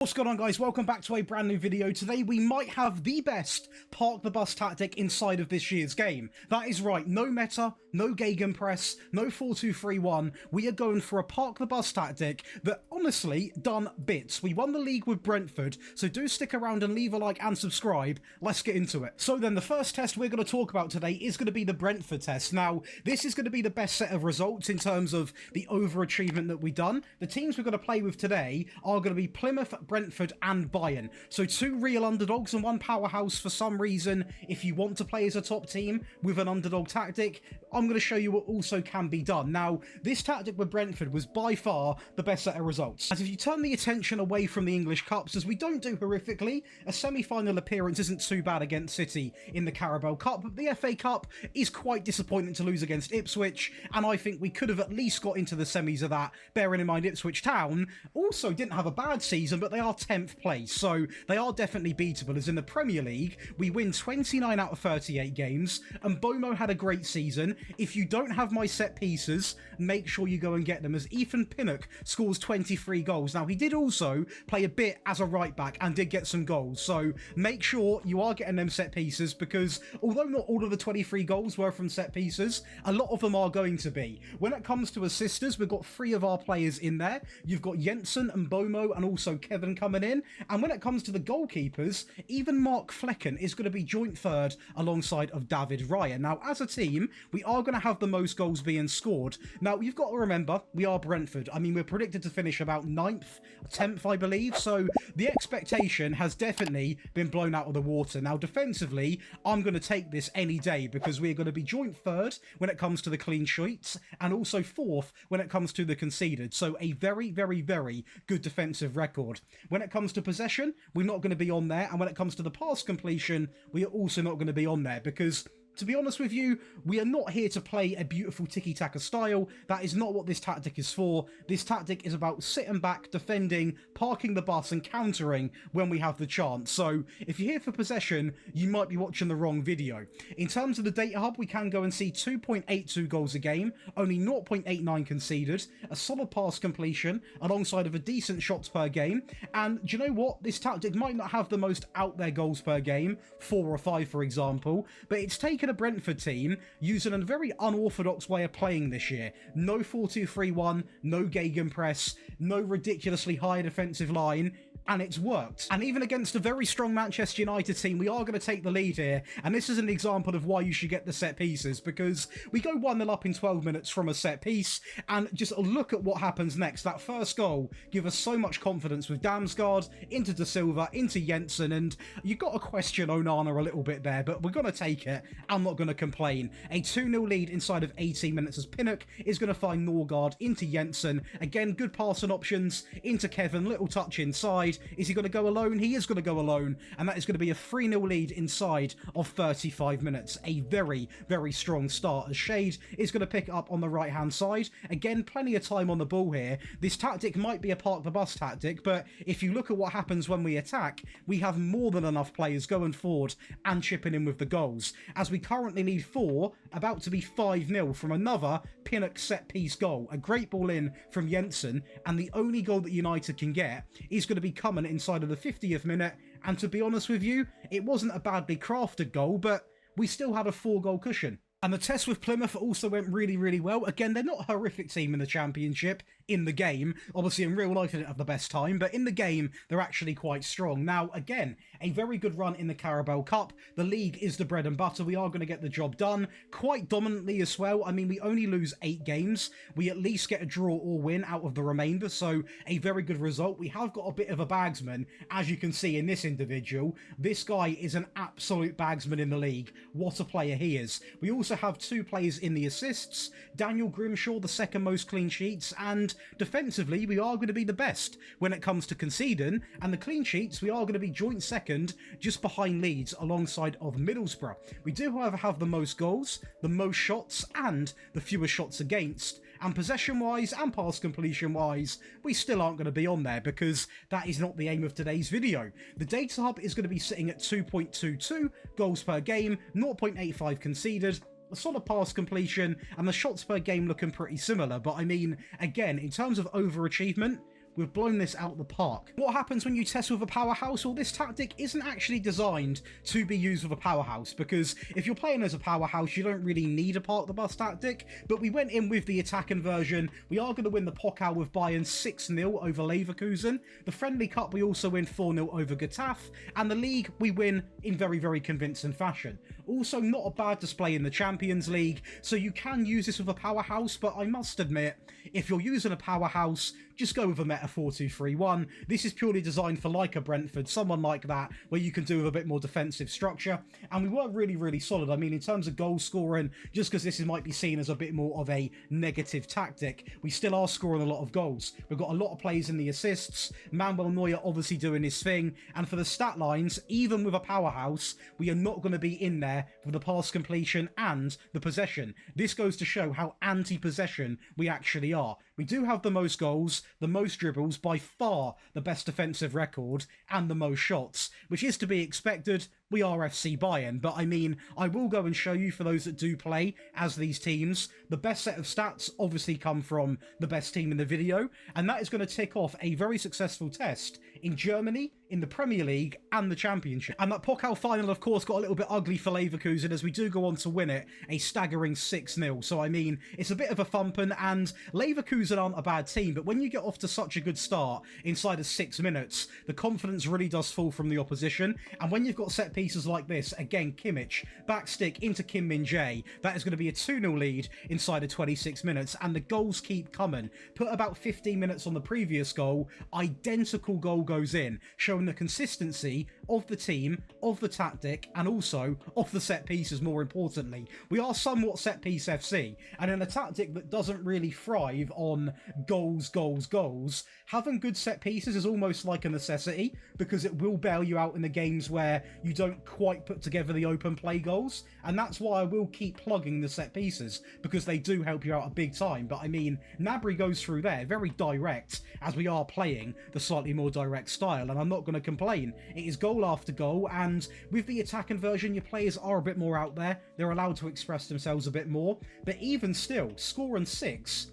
What's going on, guys? Welcome back to a brand new video. Today we might have the best park the bus tactic inside of this year's game. That is right, no meta, no gegenpress, no 4-2-3-1. We are going for a park the bus tactic that honestly done bits. We won the league with Brentford, so do stick around and leave a like and subscribe. Let's get into it. So then the first test we're going to talk about today is going to be the Brentford test. Now this is going to be the best set of results in terms of the overachievement that we've done. The teams we're going to play with today are going to be Plymouth, Brentford and Bayern. So two real underdogs and one powerhouse. For some reason, if you want to play as a top team with an underdog tactic, I'm going to show you what also can be done. Now, this tactic with Brentford was by far the best set of results. As if you turn the attention away from the English Cups, as we don't do horrifically, a semi-final appearance isn't too bad against City in the Carabao Cup, but the FA Cup is quite disappointing to lose against Ipswich, and I think we could have at least got into the semis of that, bearing in mind Ipswich Town also didn't have a bad season, but they are 10th place, so they are definitely beatable. As in the Premier League, we win 29 out of 38 games, and Bomo had a great season. If you don't have my set pieces, make sure you go and get them, as Ethan Pinnock scores 23 goals. Now, he did also play a bit as a right back and did get some goals, so make sure you are getting them set pieces, because although not all of the 23 goals were from set pieces, a lot of them are going to be. When it comes to assisters, we've got 3 of our players in there. You've got Jensen and Bomo and also Kevin coming in. And when it comes to the goalkeepers, even Mark Flecken is going to be joint third alongside of David Ryan. Now, as a team, we are going to have the most goals being scored. Now, you've got to remember, we are Brentford. I mean, we're predicted to finish about 9th, 10th, I believe. So the expectation has definitely been blown out of the water. Now, defensively, I'm going to take this any day, because we're going to be joint third when it comes to the clean sheets and also 4th when it comes to the conceded. So a very, very, very good defensive record. When it comes to possession, we're not going to be on there, and when it comes to the pass completion, we are also not going to be on there, because to be honest with you, we are not here to play a beautiful tiki-taka style. That is not what this tactic is for. This tactic is about sitting back, defending, parking the bus and countering when we have the chance. So if you're here for possession, you might be watching the wrong video. In terms of the data hub, we can go and see 2.82 goals a game, only 0.89 conceded, a solid pass completion alongside of a decent shots per game. And do you know what? This tactic might not have the most out there goals per game, 4 or 5 for example, but it's taken a Brentford team using a very unorthodox way of playing this year. No 4-2-3-1, no gegenpress, no ridiculously high defensive line, and it's worked. And even against a very strong Manchester United team, we are going to take the lead here, and this is an example of why you should get the set pieces, because we go 1-0 up in 12 minutes from a set piece, and just look at what happens next. That first goal gave us so much confidence with Damsgaard into De Silva, into Jensen, and you got to question Onana a little bit there, but we're going to take it. I'm not going to complain. A 2-0 lead inside of 18 minutes as Pinnock is going to find Norgard into Jensen. Again, good passing options into Kevin, little touch inside. Is he going to go alone? He is going to go alone, and that is going to be a 3-0 lead inside of 35 minutes. A very, very strong start as Shade is going to pick it up on the right-hand side. Again, plenty of time on the ball here. This tactic might be a park the bus tactic, but if you look at what happens when we attack, we have more than enough players going forward and chipping in with the goals, as we currently need 4, about to be 5-0 from another Pinnock set-piece goal. A great ball in from Jensen, and the only goal that United can get is going to be coming inside of the 50th minute, and to be honest with you, it wasn't a badly crafted goal, but we still had a 4-goal cushion. And the test with Plymouth also went really, really well. Again, they're not a horrific team in the Championship, in the game. Obviously, in real life, they didn't have the best time, but in the game, they're actually quite strong. Now, again, a very good run in the Carabao Cup. The league is the bread and butter. We are going to get the job done quite dominantly as well. I mean, we only lose 8 games. We at least get a draw or win out of the remainder, so a very good result. We have got a bit of a bagsman, as you can see in this individual. This guy is an absolute bagsman in the league. What a player he is. We also have 2 players in the assists. Daniel Grimshaw, the second most clean sheets, and defensively, we are going to be the best when it comes to conceding, and the clean sheets, we are going to be joint second, just behind Leeds, alongside of Middlesbrough. We do, however, have the most goals, the most shots, and the fewest shots against, and possession-wise and pass completion-wise, we still aren't going to be on there, because that is not the aim of today's video. The data hub is going to be sitting at 2.22 goals per game, 0.85 conceded, a solid pass completion, and the shots per game looking pretty similar. But I mean, again, in terms of overachievement, we've blown this out the park. What happens when you test with a powerhouse? Well, this tactic isn't actually designed to be used with a powerhouse, because if you're playing as a powerhouse, you don't really need a park the bus tactic, but we went in with the attacking version. We are going to win the Pokal with Bayern 6-0 over Leverkusen. The Friendly Cup, we also win 4-0 over Getafe, and the league, we win in very, very convincing fashion. Also, not a bad display in the Champions League, so you can use this with a powerhouse, but I must admit, if you're using a powerhouse, just go with a meta 4-2-3-1. This is purely designed for like a Brentford, someone like that, where you can do with a bit more defensive structure. And we were really, really solid. I mean, in terms of goal scoring, just because this might be seen as a bit more of a negative tactic, we still are scoring a lot of goals. We've got a lot of plays in the assists. Manuel Neuer obviously doing his thing. And for the stat lines, even with a powerhouse, we are not going to be in there for the pass completion and the possession. This goes to show how anti-possession we actually are. We do have the most goals, the most dribbles, by far the best defensive record, and the most shots, which is to be expected. We are FC Bayern, but I mean, I will go and show you, for those that do play as these teams, the best set of stats obviously come from the best team in the video, and that is going to tick off a very successful test in Germany, in the Premier League, and the Championship. And that Pokal final, of course, got a little bit ugly for Leverkusen, as we do go on to win it a staggering 6-0. So, I mean, it's a bit of a thumping, and Leverkusen aren't a bad team, but when you get off to such a good start inside of 6 minutes, the confidence really does fall from the opposition. And when you've got set pieces like this, again, Kimmich, backstick into Kim Min-jae, that is going to be a 2-0 lead inside of 26 minutes, and the goals keep coming. Put about 15 minutes on the previous goal, identical goal goes in, showing the consistency of the team, of the tactic, and also of the set pieces, more importantly. We are somewhat set piece FC, and in a tactic that doesn't really thrive on goals, having good set pieces is almost like a necessity, because it will bail you out in the games where you don't quite put together the open play goals, and that's why I will keep plugging the set pieces, because they do help you out a big time. But I mean, Gnabry goes through there, very direct, as we are playing the slightly more direct style, and I'm not going to complain. It is goal after goal, and with the attacking version, your players are a bit more out there. They're allowed to express themselves a bit more, but even still, scoring 6...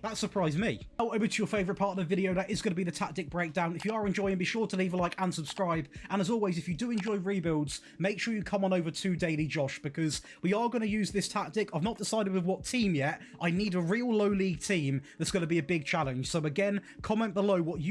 that surprised me. Now, over to your favourite part of the video, that is going to be the tactic breakdown. If you are enjoying, be sure to leave a like and subscribe. And as always, if you do enjoy rebuilds, make sure you come on over to Daily Josh, because we are going to use this tactic. I've not decided with what team yet. I need a real low league team that's going to be a big challenge. So again, comment below what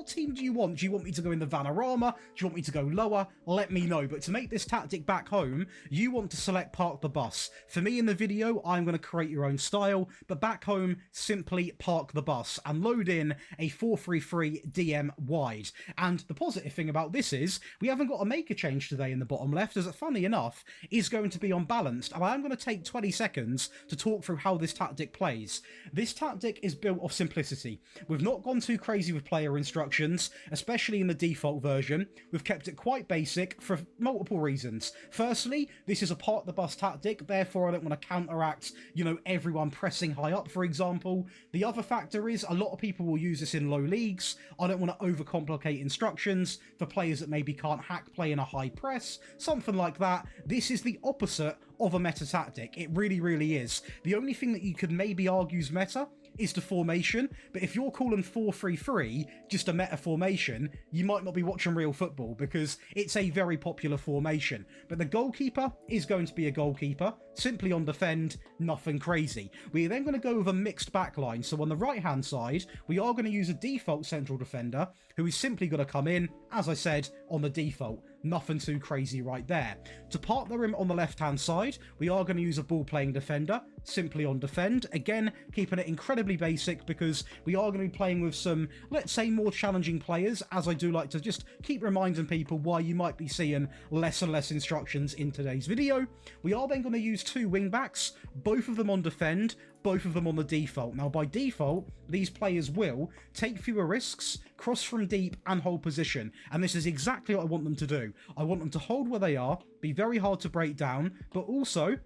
team do you want? Do you want me to go in the Vanarama? Do you want me to go lower? Let me know. But to make this tactic back home, you want to select Park the Bus. For me in the video, I'm going to create your own style, but back home, simply park the bus and load in a 4-3-3 DM wide. And the positive thing about this is we haven't got to make a change today in the bottom left, as it, funny enough, is going to be unbalanced. And I am going to take 20 seconds to talk through how this tactic plays. This tactic is built of simplicity. We've not gone too crazy with player instructions, especially in the default version. We've kept it quite basic for multiple reasons. Firstly, this is a park the bus tactic, therefore I don't want to counteract, you know, everyone pressing high up, for example. The other factor is a lot of people will use this in low leagues. I don't want to overcomplicate instructions for players that maybe can't hack play in a high press, something like that. This is the opposite of a meta tactic. It really, really is. The only thing that you could maybe argue is meta is the formation, but if you're calling 4-3-3 just a meta formation, you might not be watching real football, because it's a very popular formation. But the goalkeeper is going to be a goalkeeper, simply on defend, nothing crazy. We are then going to go with a mixed backline. So on the right hand side, we are going to use a default central defender, who is simply going to come in, as I said, on the default. Nothing too crazy right there. To partner him on the left hand side, we are going to use a ball playing defender, simply on defend. Again, keeping it incredibly basic, because we are going to be playing with some, let's say, more challenging players, as I do like to just keep reminding people why you might be seeing less and less instructions in today's video. We are then going to use 2 wing backs, both of them on defend, both of them on the default. Now, by default, these players will take fewer risks, cross from deep, and hold position. And this is exactly what I want them to do. I want them to hold where they are, be very hard to break down, but also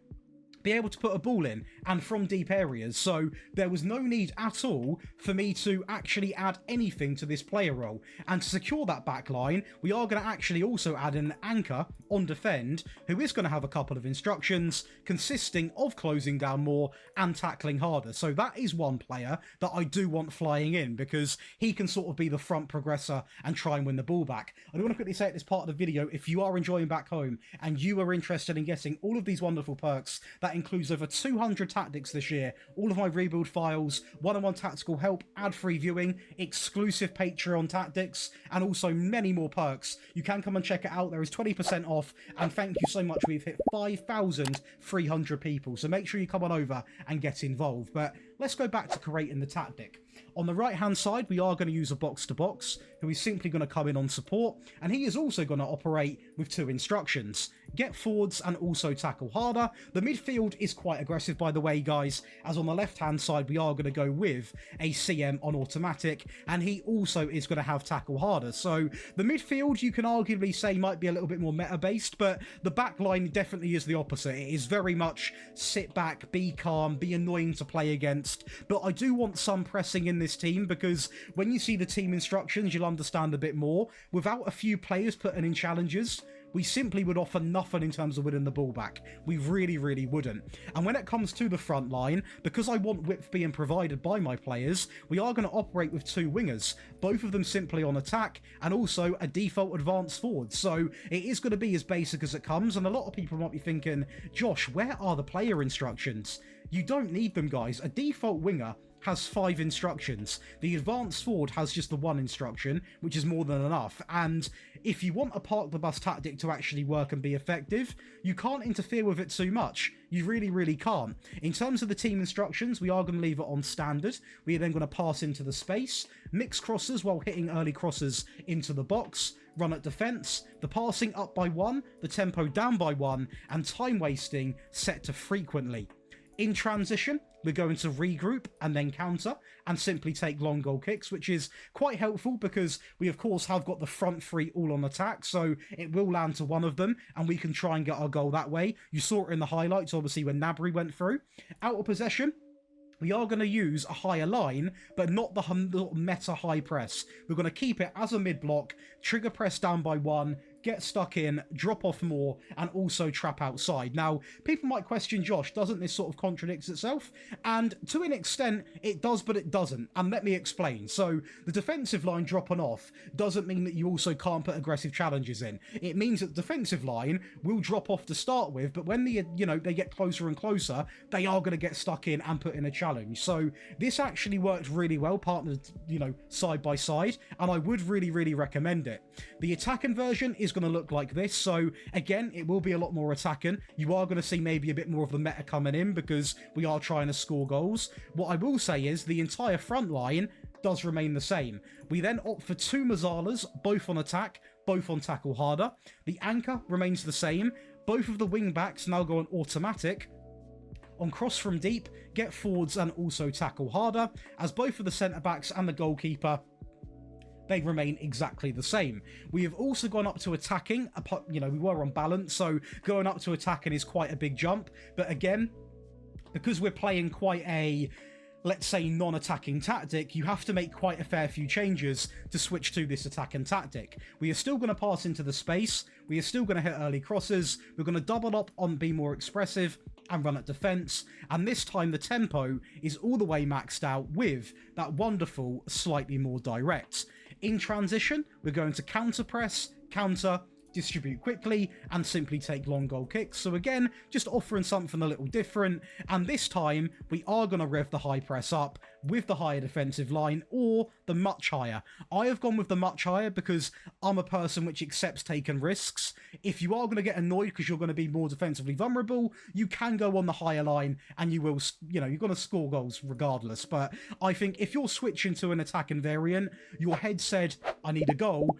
be able to put a ball in and from deep areas. So there was no need at all for me to actually add anything to this player role. And to secure that back line, we are going to actually also add an anchor on defend, who is going to have a couple of instructions consisting of closing down more and tackling harder. So that is one player that I do want flying in, because he can sort of be the front progressor and try and win the ball back. I do want to quickly say at this part of the video, if you are enjoying back home and you are interested in getting all of these wonderful perks, that includes over 200 tactics this year, all of my rebuild files, one-on-one tactical help, ad-free viewing, exclusive Patreon tactics, and also many more perks. You can come and check it out. There is 20% off, and thank you so much. We've hit 5,300 people, so make sure you come on over and get involved. But let's go back to creating the tactic. On the right-hand side, we are going to use a box-to-box, who is simply going to come in on support, and he is also going to operate with 2 instructions: get forwards and also tackle harder. The midfield is quite aggressive, by the way, guys, as on the left-hand side, we are going to go with a CM on automatic, and he also is going to have tackle harder. So the midfield, you can arguably say, might be a little bit more meta-based, but the back line definitely is the opposite. It is very much sit back, be calm, be annoying to play against. But I do want some pressing in this team, because when you see the team instructions, you'll understand a bit more. Without a few players putting in challenges, we simply would offer nothing in terms of winning the ball back. We really, really wouldn't. And when it comes to the front line, because I want width being provided by my players, we are going to operate with 2 wingers, both of them simply on attack, and also a default advanced forward. So it is going to be as basic as it comes, and a lot of people might be thinking, Josh, where are the player instructions? You don't need them, guys. A default winger has 5 instructions. The advanced forward has just the 1 instruction, which is more than enough. And if you want a park the bus tactic to actually work and be effective, you can't interfere with it too much. You really, really can't. In terms of the team instructions, we are going to leave it on standard. We are then going to pass into the space, mix crosses while hitting early crosses into the box, run at defense, the passing up by 1, the tempo down by 1, and time wasting set to frequently. In transition, we're going to regroup and then counter and simply take long goal kicks, which is quite helpful because we, of course, have got the front 3 all on attack, so it will land to one of them and we can try and get our goal that way. You saw it in the highlights, obviously, when Nabry went through. Out of possession, we are going to use a higher line, but not the meta high press. We're going to keep it as a mid-block, trigger press down by 1, get stuck in, drop off more, and also trap outside. Now, people might question, Josh, doesn't this sort of contradict itself? And to an extent, it does, but it doesn't. And let me explain. So, the defensive line dropping off doesn't mean that you also can't put aggressive challenges in. It means that the defensive line will drop off to start with, but when they get closer and closer, they are going to get stuck in and put in a challenge. So, this actually worked really well, partnered, side by side, and I would really, really recommend it. The attacking version is going to look like this. So again, it will be a lot more attacking. You are going to see maybe a bit more of the meta coming in because we are trying to score goals. What I will say is the entire front line does remain the same. We then opt for 2 Mazzalas, both on attack, both on tackle harder. The anchor remains the same. Both of the wing backs now go on automatic. On cross from deep, get forwards and also tackle harder, as both of the centre backs and the goalkeeper, they remain exactly the same. We have also gone up to attacking. We were on balance, so going up to attacking is quite a big jump. But again, because we're playing quite a, let's say, non-attacking tactic, you have to make quite a fair few changes to switch to this attacking tactic. We are still going to pass into the space. We are still going to hit early crosses. We're going to double up on be more expressive and run at defense. And this time the tempo is all the way maxed out with that wonderful, slightly more direct. In transition, we're going to counter press, counter, distribute quickly, and simply take long goal kicks. So again, just offering something a little different. And this time, we are going to rev the high press up with the higher defensive line or the much higher. I have gone with the much higher because I'm a person which accepts taking risks. If you are going to get annoyed because you're going to be more defensively vulnerable, you can go on the higher line and you will, you're going to score goals regardless. But I think if you're switching to an attacking variant, your head said, I need a goal,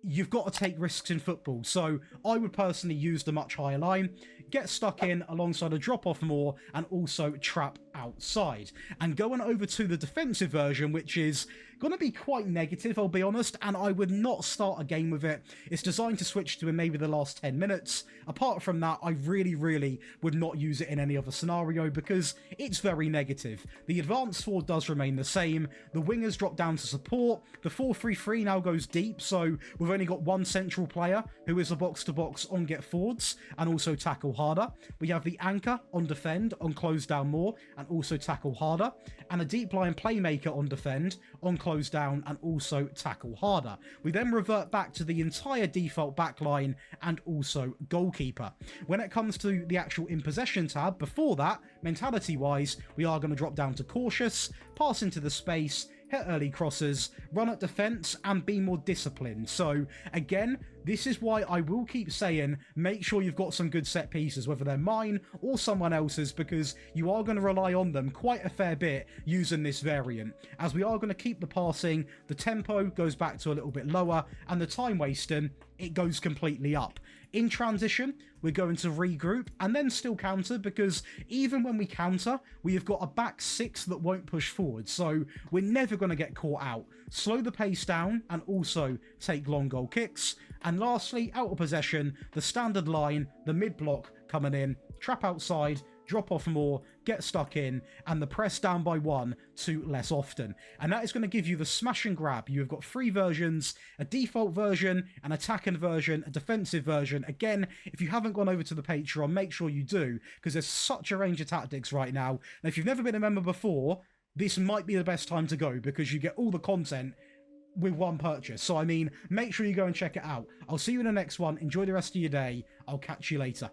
you've got to take risks in football. So I would personally use the much higher line, get stuck in alongside a drop off more, and also trap outside. And going over to the defensive version, which is going to be quite negative, I'll be honest, and I would not start a game with it. It's designed to switch to in maybe the last 10 minutes. Apart from that, I really would not use it in any other scenario because it's very negative. The advanced forward does remain the same. The wingers drop down to support. The 4-3-3 now goes deep, so we've only got one central player who is a box-to-box on get forwards and also tackle harder. We have the anchor on defend, on close down more, and also tackle harder. And a deep line playmaker on defend, on close down, and also tackle harder. We then revert back to the entire default backline and also goalkeeper. When it comes to the actual in possession tab, before that, mentality-wise, we are going to drop down to cautious, pass into the space, hit early crosses, run at defense, and be more disciplined. So again, this is why I will keep saying, make sure you've got some good set pieces, whether they're mine or someone else's, because you are going to rely on them quite a fair bit using this variant. As we are going to keep the passing, the tempo goes back to a little bit lower, and the time wasting, it goes completely up. In transition, we're going to regroup and then still counter, because even when we counter, we have got a back six that won't push forward, so we're never going to get caught out. Slow the pace down and also take long goal kicks. And lastly, out of possession, the standard line, the mid block coming in, trap outside, drop off more, get stuck in, and the press down by 1 to less often. And that is going to give you the smash and grab. You've got 3 versions, a default version, an attacking version, a defensive version. Again, if you haven't gone over to the Patreon, make sure you do, because there's such a range of tactics right now. And if you've never been a member before, this might be the best time to go, because you get all the content with one purchase. So I mean, make sure you go and check it out. I'll see you in the next one. Enjoy the rest of your day. I'll catch you later.